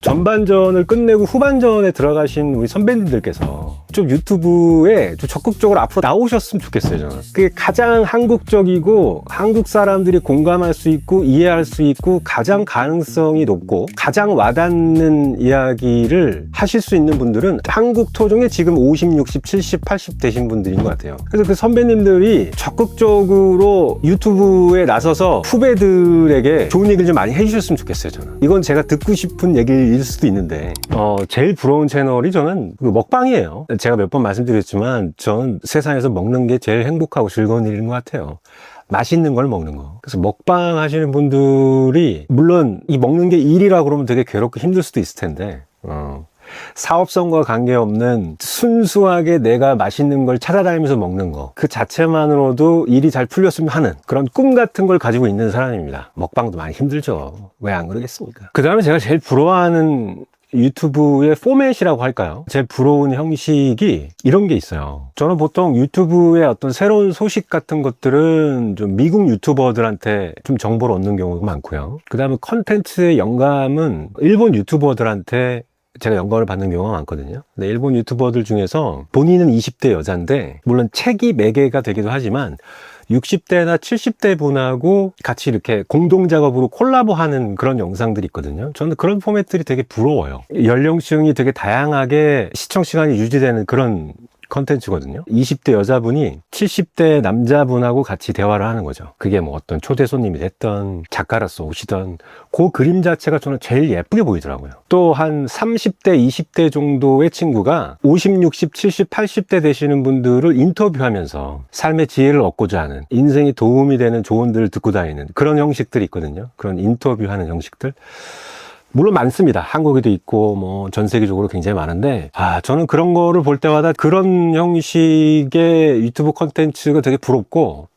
전반전을 끝내고 후반전에 들어가신 우리 선배님들께서 좀 유튜브에 좀 적극적으로 앞으로 나오셨으면 좋겠어요. 저는 그게 가장 한국적이고 한국 사람들이 공감할 수 있고 이해할 수 있고 가장 가능성이 높고 가장 와닿는 이야기를 하실 수 있는 분들은 한국 토종의 지금 50, 60, 70, 80 되신 분들인 것 같아요. 그래서 그 선배님들이 적극적으로 유튜브에 나서서 후배들에게 좋은 얘기를 좀 많이 해주셨으면 좋겠어요. 저는 이건 제가 듣고 싶은 얘기일 수도 있는데 제일 부러운 채널이 저는 그 먹방이에요. 제가 몇 번 말씀드렸지만 저는 세상에서 먹는 게 제일 행복하고 즐거운 일인 것 같아요. 맛있는 걸 먹는 거. 그래서 먹방 하시는 분들이 물론 이 먹는 게 일이라고 그러면 되게 괴롭고 힘들 수도 있을 텐데 사업성과 관계없는 순수하게 내가 맛있는 걸 찾아다니면서 먹는 거 그 자체만으로도 일이 잘 풀렸으면 하는 그런 꿈 같은 걸 가지고 있는 사람입니다. 먹방도 많이 힘들죠. 왜 안 그러겠습니까? 그 다음에 제가 제일 부러워하는 유튜브의 포맷이라고 할까요? 제일 부러운 형식이 이런 게 있어요. 저는 보통 유튜브의 어떤 새로운 소식 같은 것들은 좀 미국 유튜버들한테 좀 정보를 얻는 경우가 많고요. 그 다음에 컨텐츠의 영감은 일본 유튜버들한테 제가 영감을 받는 경우가 많거든요. 근데 일본 유튜버들 중에서 본인은 20대 여잔데 물론 책이 매개가 되기도 하지만 60대나 70대 분하고 같이 이렇게 공동작업으로 콜라보하는 그런 영상들이 있거든요. 저는 그런 포맷들이 되게 부러워요. 연령층이 되게 다양하게 시청 시간이 유지되는 그런 컨텐츠거든요. 20대 여자분이 70대 남자분하고 같이 대화를 하는 거죠. 그게 뭐 어떤 초대 손님이 됐던 작가로서 오시던 그 그림 자체가 저는 제일 예쁘게 보이더라고요. 또 한 30대, 20대 정도의 친구가 50, 60, 70, 80대 되시는 분들을 인터뷰하면서 삶의 지혜를 얻고자 하는 인생에 도움이 되는 조언들을 듣고 다니는 그런 형식들이 있거든요. 그런 인터뷰하는 형식들. 물론 많습니다. 한국에도 있고 뭐 전 세계적으로 굉장히 많은데 저는 그런 거를 볼 때마다 그런 형식의 유튜브 콘텐츠가 되게 부럽고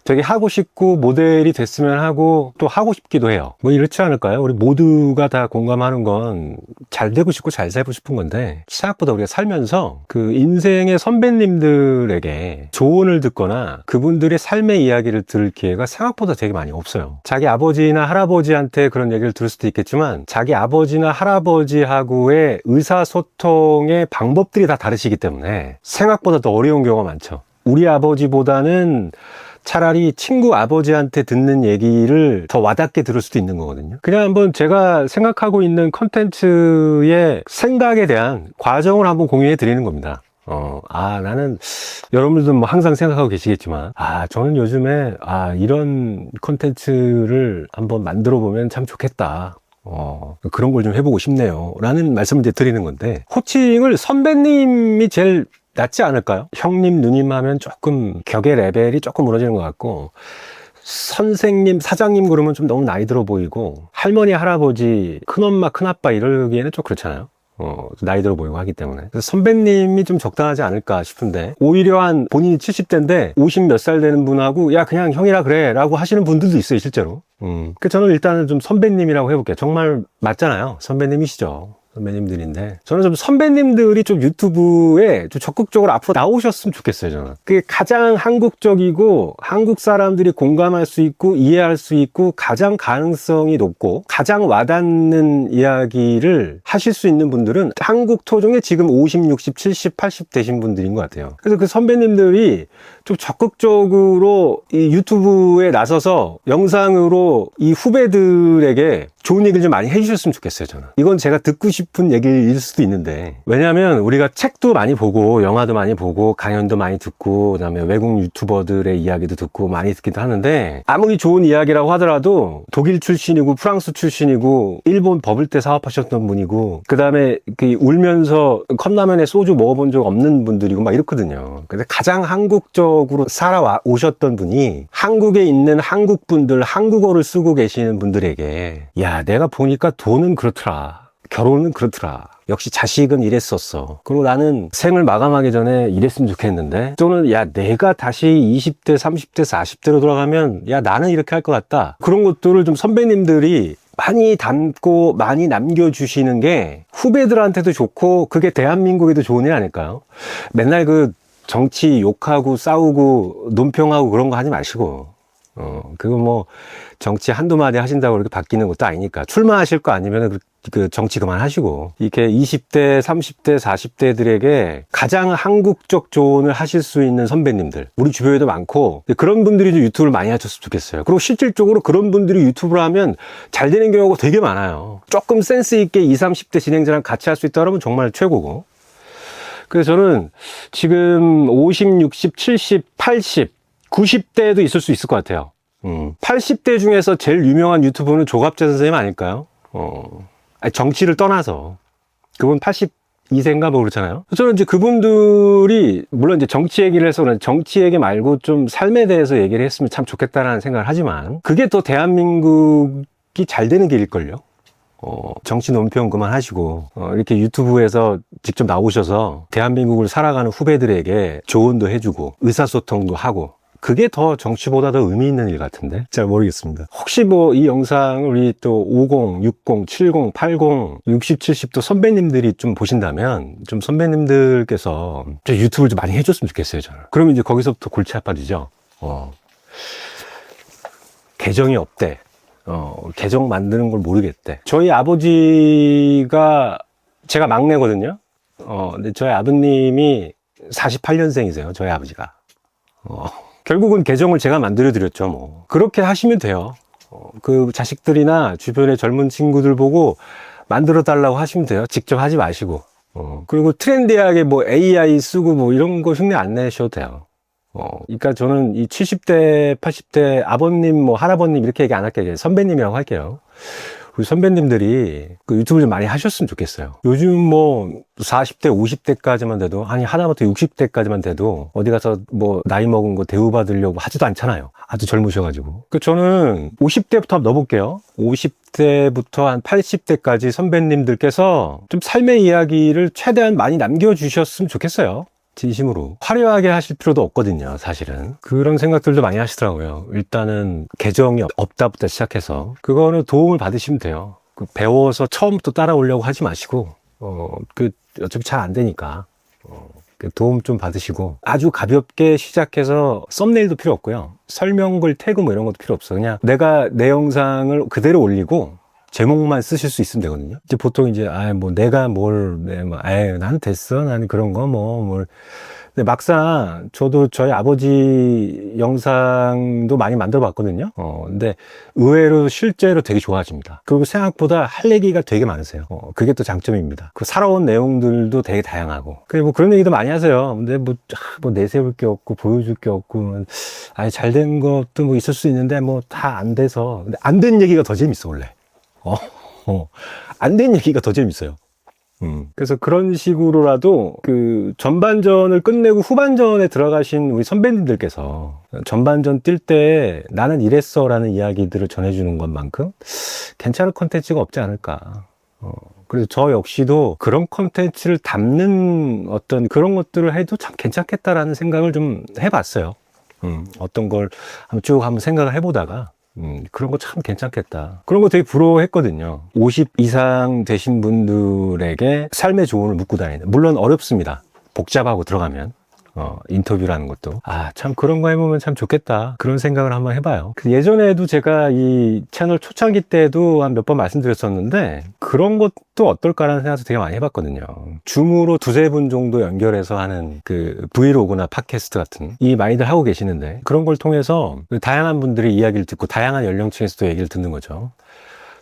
되게 하고 싶고 모델이 됐으면 하고 또 하고 싶기도 해요. 뭐 이렇지 않을까요? 우리 모두가 다 공감하는 건 잘 되고 싶고 잘 살고 싶은 건데 생각보다 우리가 살면서 그 인생의 선배님들에게 조언을 듣거나 그분들의 삶의 이야기를 들을 기회가 생각보다 되게 많이 없어요. 자기 아버지나 할아버지한테 그런 얘기를 들을 수도 있겠지만 자기 아버지나 할아버지하고의 의사소통의 방법들이 다 다르시기 때문에 생각보다 더 어려운 경우가 많죠. 우리 아버지보다는 차라리 친구 아버지한테 듣는 얘기를 더 와닿게 들을 수도 있는 거거든요. 그냥 한번 제가 생각하고 있는 컨텐츠의 생각에 대한 과정을 한번 공유해 드리는 겁니다. 나는 여러분들도 뭐 항상 생각하고 계시겠지만 저는 요즘에 이런 컨텐츠를 한번 만들어 보면 참 좋겠다. 그런 걸 좀 해보고 싶네요. 라는 말씀을 이제 드리는 건데 호칭을 선배님이 제일 낫지 않을까요? 형님, 누님 하면 조금 격의 레벨이 조금 무너지는 것 같고 선생님, 사장님 그러면 좀 너무 나이 들어 보이고 할머니, 할아버지, 큰엄마, 큰아빠 이러기에는 좀 그렇잖아요. 나이 들어 보이고 하기 때문에 그래서 선배님이 좀 적당하지 않을까 싶은데 오히려 한 본인이 70대인데 50 몇 살 되는 분하고 야 그냥 형이라 그래 라고 하시는 분들도 있어요 실제로. 그래서 저는 일단은 좀 선배님이라고 해볼게요. 정말 맞잖아요. 선배님이시죠. 선배님들인데 저는 좀 선배님들이 좀 유튜브에 좀 적극적으로 앞으로 나오셨으면 좋겠어요. 저는 그게 가장 한국적이고 한국 사람들이 공감할 수 있고 이해할 수 있고 가장 가능성이 높고 가장 와닿는 이야기를 하실 수 있는 분들은 한국 토종의 지금 50, 60, 70, 80 되신 분들인 것 같아요. 그래서 그 선배님들이 좀 적극적으로 이 유튜브에 나서서 영상으로 이 후배들에게 좋은 얘기를 좀 많이 해주셨으면 좋겠어요. 저는 이건 제가 듣고 싶은 얘기일 수도 있는데 왜냐하면 우리가 책도 많이 보고 영화도 많이 보고 강연도 많이 듣고 그다음에 외국 유튜버들의 이야기도 듣고 많이 듣기도 하는데 아무리 좋은 이야기라고 하더라도 독일 출신이고 프랑스 출신이고 일본 버블 때 사업하셨던 분이고 그다음에 울면서 컵라면에 소주 먹어본 적 없는 분들이고 막 이렇거든요. 근데 가장 한국적으로 살아오셨던 분이 한국에 있는 한국 분들 한국어를 쓰고 계시는 분들에게 야 내가 보니까 돈은 그렇더라 결혼은 그렇더라 역시 자식은 이랬었어 그리고 나는 생을 마감하기 전에 이랬으면 좋겠는데 또는 야 내가 다시 20대 30대 40대로 돌아가면 야 나는 이렇게 할 것 같다 그런 것들을 좀 선배님들이 많이 담고 많이 남겨주시는 게 후배들한테도 좋고 그게 대한민국에도 좋은 일 아닐까요? 맨날 그 정치 욕하고 싸우고 논평하고 그런 거 하지 마시고 그거 뭐 정치 한두 마디 하신다고 그렇게 바뀌는 것도 아니니까. 출마하실 거 아니면 그 정치 그만하시고, 이렇게 20대, 30대, 40대들에게 가장 한국적 조언을 하실 수 있는 선배님들, 우리 주변에도 많고, 그런 분들이 좀 유튜브를 많이 하셨으면 좋겠어요. 그리고 실질적으로 그런 분들이 유튜브를 하면 잘 되는 경우가 되게 많아요. 조금 센스 있게 20, 30대 진행자랑 같이 할 수 있다 그러면 정말 최고고. 그래서 저는 지금 50, 60, 70, 80, 90대도 있을 수 있을 것 같아요. 80대 중에서 제일 유명한 유튜버는 조갑재 선생님 아닐까요? 아니, 정치를 떠나서. 그분 82세인가 뭐 그렇잖아요. 저는 이제 그분들이, 물론 이제 정치 얘기를 해서 그런 정치 얘기 말고 좀 삶에 대해서 얘기를 했으면 참 좋겠다라는 생각을 하지만, 그게 더 대한민국이 잘 되는 길일걸요? 정치 논평 그만하시고, 이렇게 유튜브에서 직접 나오셔서 대한민국을 살아가는 후배들에게 조언도 해주고, 의사소통도 하고, 그게 더 정치보다 더 의미 있는 일 같은데? 잘 모르겠습니다. 혹시 뭐 이 영상을 우리 또 50, 60, 70, 80, 60, 70도 선배님들이 좀 보신다면, 좀 선배님들께서 좀 유튜브를 좀 많이 해줬으면 좋겠어요, 저는. 그러면 이제 거기서부터 골치 아파지죠. 계정이 없대. 계정 만드는 걸 모르겠대. 저희 아버지가, 제가 막내거든요. 근데 저희 아버님이 48년생이세요, 저희 아버지가. 결국은 계정을 제가 만들어 드렸죠, 뭐. 그렇게 하시면 돼요. 그 자식들이나 주변의 젊은 친구들 보고 만들어 달라고 하시면 돼요. 직접 하지 마시고. 그리고 트렌디하게 뭐 AI 쓰고 뭐 이런 거 흉내 안 내셔도 돼요. 그러니까 저는 이 70대, 80대 아버님, 뭐 할아버님 이렇게 얘기 안 할게요. 선배님이라고 할게요. 우리 선배님들이 그 유튜브 좀 많이 하셨으면 좋겠어요. 요즘 뭐 40대, 50대까지만 돼도, 아니 하다못해 60대까지만 돼도 어디 가서 뭐 나이 먹은 거 대우받으려고 하지도 않잖아요. 아주 젊으셔가지고. 그 저는 50대부터 넣어볼게요. 50대부터 한 80대까지 선배님들께서 좀 삶의 이야기를 최대한 많이 남겨주셨으면 좋겠어요. 진심으로. 화려하게 하실 필요도 없거든요, 사실은. 그런 생각들도 많이 하시더라고요. 일단은 계정이 없다부터 시작해서 그거는 도움을 받으시면 돼요. 배워서 처음부터 따라오려고 하지 마시고, 어차피 잘 안 되니까 도움 좀 받으시고, 아주 가볍게 시작해서 썸네일도 필요 없고요, 설명글 태그 뭐 이런 것도 필요 없어. 그냥 내가 내 영상을 그대로 올리고 제목만 쓰실 수 있으면 되거든요. 이제 보통 이제, 뭐 내가 난 됐어. 난 그런 거 뭘. 근데 막상 저도 저희 아버지 영상도 많이 만들어 봤거든요. 근데 의외로 실제로 되게 좋아하십니다. 그리고 생각보다 할 얘기가 되게 많으세요. 그게 또 장점입니다. 그 살아온 내용들도 되게 다양하고. 뭐 그런 얘기도 많이 하세요. 근데 뭐 내세울 게 없고 보여줄 게 없고, 잘 된 것도 뭐 있을 수 있는데 뭐 다 안 돼서. 근데 안 된 얘기가 더 재밌어, 원래. 안 된 얘기가 더 재밌어요. 그래서 그런 식으로라도 그 전반전을 끝내고 후반전에 들어가신 우리 선배님들께서 전반전 뛸 때 나는 이랬어 라는 이야기들을 전해주는 것만큼 괜찮은 콘텐츠가 없지 않을까. 그래서 저 역시도 그런 콘텐츠를 담는 어떤 그런 것들을 해도 참 괜찮겠다라는 생각을 좀 해봤어요. 어떤 걸 한번 생각을 해보다가 그런 거 참 괜찮겠다. 그런 거 되게 부러워했거든요. 50 이상 되신 분들에게 삶의 조언을 묻고 다니는. 물론 어렵습니다. 복잡하고 들어가면. 인터뷰라는 것도. 참 그런 거 해보면 참 좋겠다. 그런 생각을 한번 해봐요. 예전에도 제가 이 채널 초창기 때도 한 몇 번 말씀드렸었는데, 그런 것도 어떨까라는 생각도 되게 많이 해봤거든요. 줌으로 두세 분 정도 연결해서 하는 그 브이로그나 팟캐스트 같은, 이 많이들 하고 계시는데, 그런 걸 통해서 다양한 분들의 이야기를 듣고 다양한 연령층에서도 얘기를 듣는 거죠.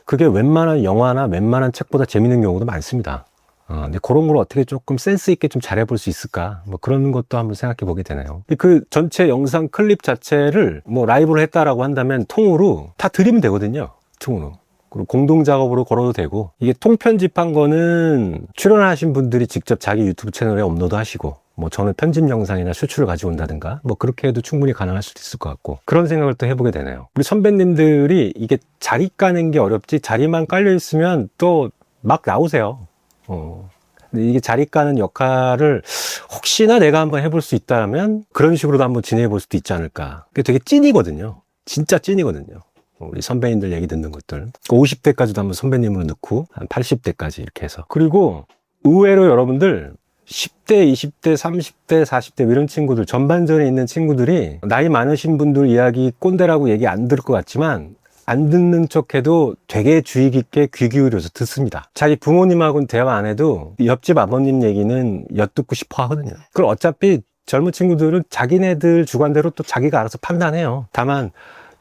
그게 웬만한 영화나 웬만한 책보다 재밌는 경우도 많습니다. 근데 그런 걸 어떻게 조금 센스 있게 좀 잘해볼 수 있을까? 뭐 그런 것도 한번 생각해 보게 되네요. 그 전체 영상 클립 자체를 뭐 라이브로 했다라고 한다면 통으로 다 드리면 되거든요. 통으로. 그리고 공동 작업으로 걸어도 되고, 이게 통편집한 거는 출연하신 분들이 직접 자기 유튜브 채널에 업로드 하시고, 뭐 저는 편집 영상이나 수출을 가지고 온다든가, 뭐 그렇게 해도 충분히 가능할 수도 있을 것 같고, 그런 생각을 또 해보게 되네요. 우리 선배님들이 이게 자리 까는 게 어렵지, 자리만 깔려 있으면 또 막 나오세요. 근데 이게 자리 까는 역할을 혹시나 내가 한번 해볼 수 있다면 그런 식으로도 한번 진행해 볼 수도 있지 않을까. 그게 되게 찐이거든요. 진짜 찐이거든요. 우리 선배님들 얘기 듣는 것들. 50대까지도 한번 선배님으로 넣고 한 80대까지 이렇게 해서. 그리고 의외로 여러분들 10대, 20대, 30대, 40대 이런 친구들, 전반전에 있는 친구들이 나이 많으신 분들 이야기 꼰대라고 얘기 안 들을 것 같지만 안 듣는 척해도 되게 주의 깊게 귀 기울여서 듣습니다. 자기 부모님하고는 대화 안 해도 옆집 아버님 얘기는 엿듣고 싶어 하거든요. 그걸 어차피 젊은 친구들은 자기네들 주관대로 또 자기가 알아서 판단해요. 다만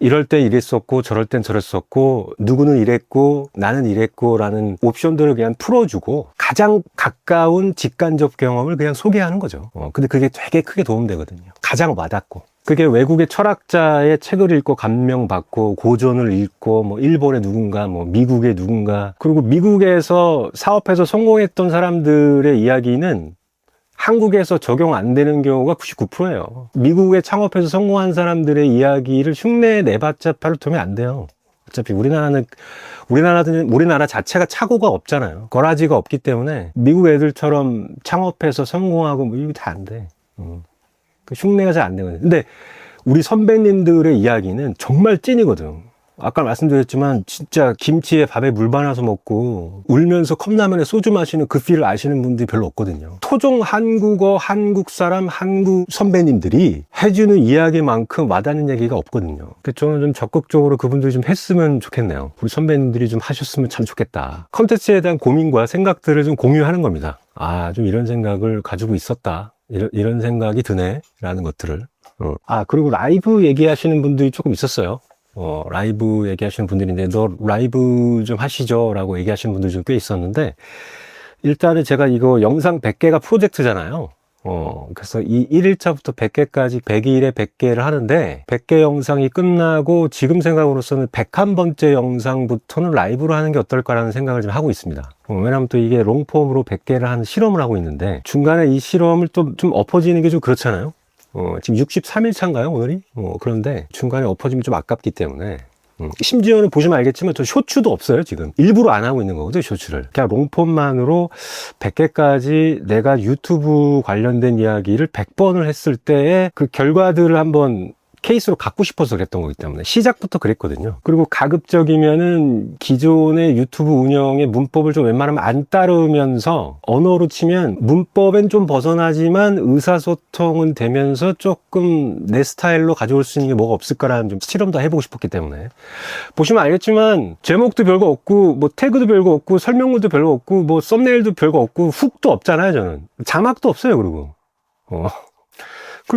이럴 때 이랬었고 저럴 땐 저랬었고 누구는 이랬고 나는 이랬고 라는 옵션들을 그냥 풀어주고 가장 가까운 직간접 경험을 그냥 소개하는 거죠. 근데 그게 되게 크게 도움되거든요. 가장 와닿고. 그게 외국의 철학자의 책을 읽고 감명받고 고전을 읽고 뭐 일본의 누군가 뭐 미국의 누군가 그리고 미국에서 사업해서 성공했던 사람들의 이야기는 한국에서 적용 안 되는 경우가 99%예요. 미국에 창업해서 성공한 사람들의 이야기를 흉내에 내봤자 별로 도움이 안 돼요. 어차피 우리나라 자체가 착오가 없잖아요. 거라지가 없기 때문에 미국 애들처럼 창업해서 성공하고 뭐 이거 다 안 돼. 그 흉내가 잘 안 되거든요. 근데 우리 선배님들의 이야기는 정말 찐이거든. 아까 말씀드렸지만 진짜 김치에 밥에 물 발라서 먹고 울면서 컵라면에 소주 마시는 그 필을 아시는 분들이 별로 없거든요. 토종 한국어, 한국 사람, 한국 선배님들이 해주는 이야기만큼 와닿는 얘기가 없거든요. 그래서 저는 좀 적극적으로 그분들이 좀 했으면 좋겠네요. 우리 선배님들이 좀 하셨으면 참 좋겠다. 컨텐츠에 대한 고민과 생각들을 좀 공유하는 겁니다. 아, 좀 이런 생각을 가지고 있었다. 이런 생각이 드네. 라는 것들을. 그리고 라이브 얘기하시는 분들이 조금 있었어요. 라이브 얘기하시는 분들인데 너 라이브 좀 하시죠 라고 얘기하시는 분들이 좀 꽤 있었는데 일단은 제가 이거 영상 100개가 프로젝트잖아요. 그래서 이 1일차부터 100개까지 100일에 100개를 하는데 100개 영상이 끝나고 지금 생각으로서는 101번째 영상부터는 라이브로 하는 게 어떨까라는 생각을 좀 하고 있습니다. 왜냐하면 또 이게 롱폼으로 100개를 하는 실험을 하고 있는데 중간에 이 실험을 또 좀 엎어지는 게 좀 그렇잖아요. 지금 63일차인가요, 오늘이? 그런데 중간에 엎어지면 좀 아깝기 때문에. 심지어는 보시면 알겠지만 저 쇼츠도 없어요, 지금. 일부러 안 하고 있는 거거든요, 쇼츠를. 그냥 롱폼만으로 100개까지 내가 유튜브 관련된 이야기를 100번을 했을 때의 그 결과들을 한번 케이스로 갖고 싶어서 그랬던 거기 때문에 시작부터 그랬거든요. 그리고 가급적이면은 기존의 유튜브 운영의 문법을 좀 웬만하면 안 따르면서 언어로 치면 문법엔 좀 벗어나지만 의사소통은 되면서 조금 내 스타일로 가져올 수 있는 게 뭐가 없을까라는 좀 실험도 해보고 싶었기 때문에 보시면 알겠지만 제목도 별거 없고 뭐 태그도 별거 없고 설명문도 별거 없고 뭐 썸네일도 별거 없고 훅도 없잖아요. 저는 자막도 없어요. 그리고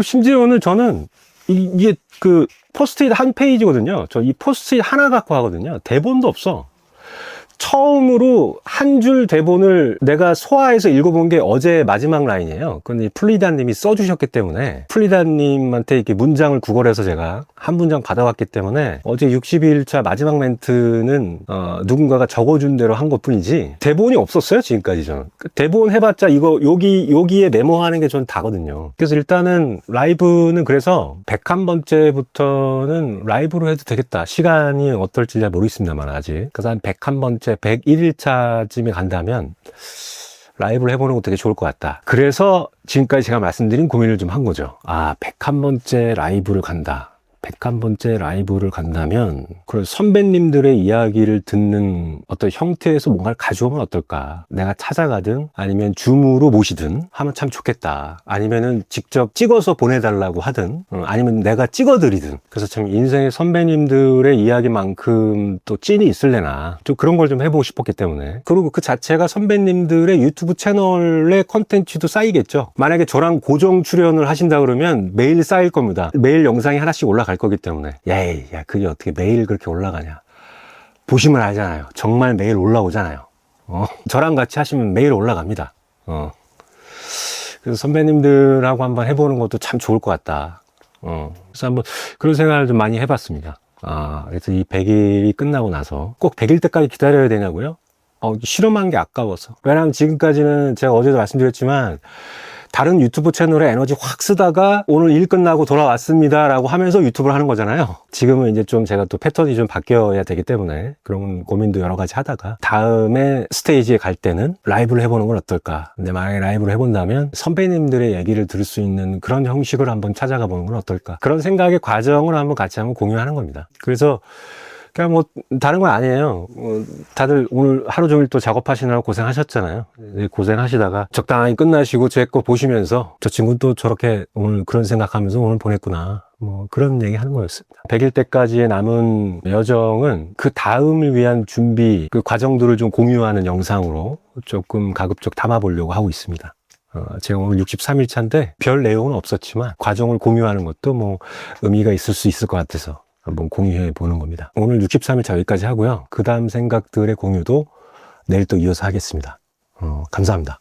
심지어는 저는 이게 그 포스트잇 한 페이지거든요. 저 이 포스트잇 하나 갖고 하거든요. 대본도 없어. 처음으로 한 줄 대본을 내가 소화해서 읽어본 게 어제 마지막 라인이에요. 근데 플리다님이 써주셨기 때문에 플리다님한테 이렇게 문장을 구걸해서 제가 한 문장 받아왔기 때문에 어제 62일차 마지막 멘트는 누군가가 적어준 대로 한 것뿐이지 대본이 없었어요. 지금까지 저는 대본 해봤자 이거 여기에 메모하는 게 전 다거든요. 그래서 일단은 라이브는 그래서 101번째부터는 라이브로 해도 되겠다. 시간이 어떨지 잘 모르겠습니다만 아직. 그래서 한 101번째 101일차쯤에 간다면 라이브를 해보는 것도 되게 좋을 것 같다. 그래서 지금까지 제가 말씀드린 고민을 좀 한 거죠. 101번째 라이브를 간다. 101번째 라이브를 간다면 그런 선배님들의 이야기를 듣는 어떤 형태에서 뭔가를 가져오면 어떨까. 내가 찾아가든 아니면 줌으로 모시든 하면 참 좋겠다. 아니면은 직접 찍어서 보내달라고 하든 아니면 내가 찍어드리든. 그래서 참 인생의 선배님들의 이야기만큼 또 찐이 있을래나 좀 그런 걸 좀 해보고 싶었기 때문에. 그리고 그 자체가 선배님들의 유튜브 채널의 컨텐츠도 쌓이겠죠. 만약에 저랑 고정 출연을 하신다 그러면 매일 쌓일 겁니다. 매일 영상이 하나씩 올라갈 거기 때문에 야 그게 어떻게 매일 그렇게 올라가냐. 보시면 알잖아요. 정말 매일 올라오잖아요. 저랑 같이 하시면 매일 올라갑니다. 그래서 선배님들하고 한번 해보는 것도 참 좋을 것 같다. 그래서 한번 그런 생각을 좀 많이 해봤습니다. 그래서 이 100일이 끝나고 나서 꼭 100일 때까지 기다려야 되냐고요? 실험한 게 아까워서. 왜냐하면 지금까지는 제가 어제도 말씀드렸지만 다른 유튜브 채널에 에너지 확 쓰다가 오늘 일 끝나고 돌아왔습니다 라고 하면서 유튜브를 하는 거잖아요. 지금은 이제 좀 제가 또 패턴이 좀 바뀌어야 되기 때문에 그런 고민도 여러 가지 하다가 다음에 스테이지에 갈 때는 라이브를 해보는 건 어떨까. 근데 만약에 라이브를 해본다면 선배님들의 얘기를 들을 수 있는 그런 형식을 한번 찾아가 보는 건 어떨까. 그런 생각의 과정을 한번 같이 한번 공유하는 겁니다. 그래서 그러니까 뭐 다른 건 아니에요. 다들 오늘 하루 종일 또 작업하시느라 고생하셨잖아요. 고생하시다가 적당히 끝나시고 제 거 보시면서 저 친구는 또 저렇게 오늘 그런 생각하면서 오늘 보냈구나. 뭐 그런 얘기 하는 거였습니다. 100일 때까지의 남은 여정은 그 다음을 위한 준비, 그 과정들을 좀 공유하는 영상으로 조금 가급적 담아보려고 하고 있습니다. 제가 오늘 63일 차인데 별 내용은 없었지만 과정을 공유하는 것도 뭐 의미가 있을 수 있을 것 같아서 한번 공유해 보는 겁니다. 오늘 63일 차 여기까지 하고요. 그 다음 생각들의 공유도 내일 또 이어서 하겠습니다. 감사합니다.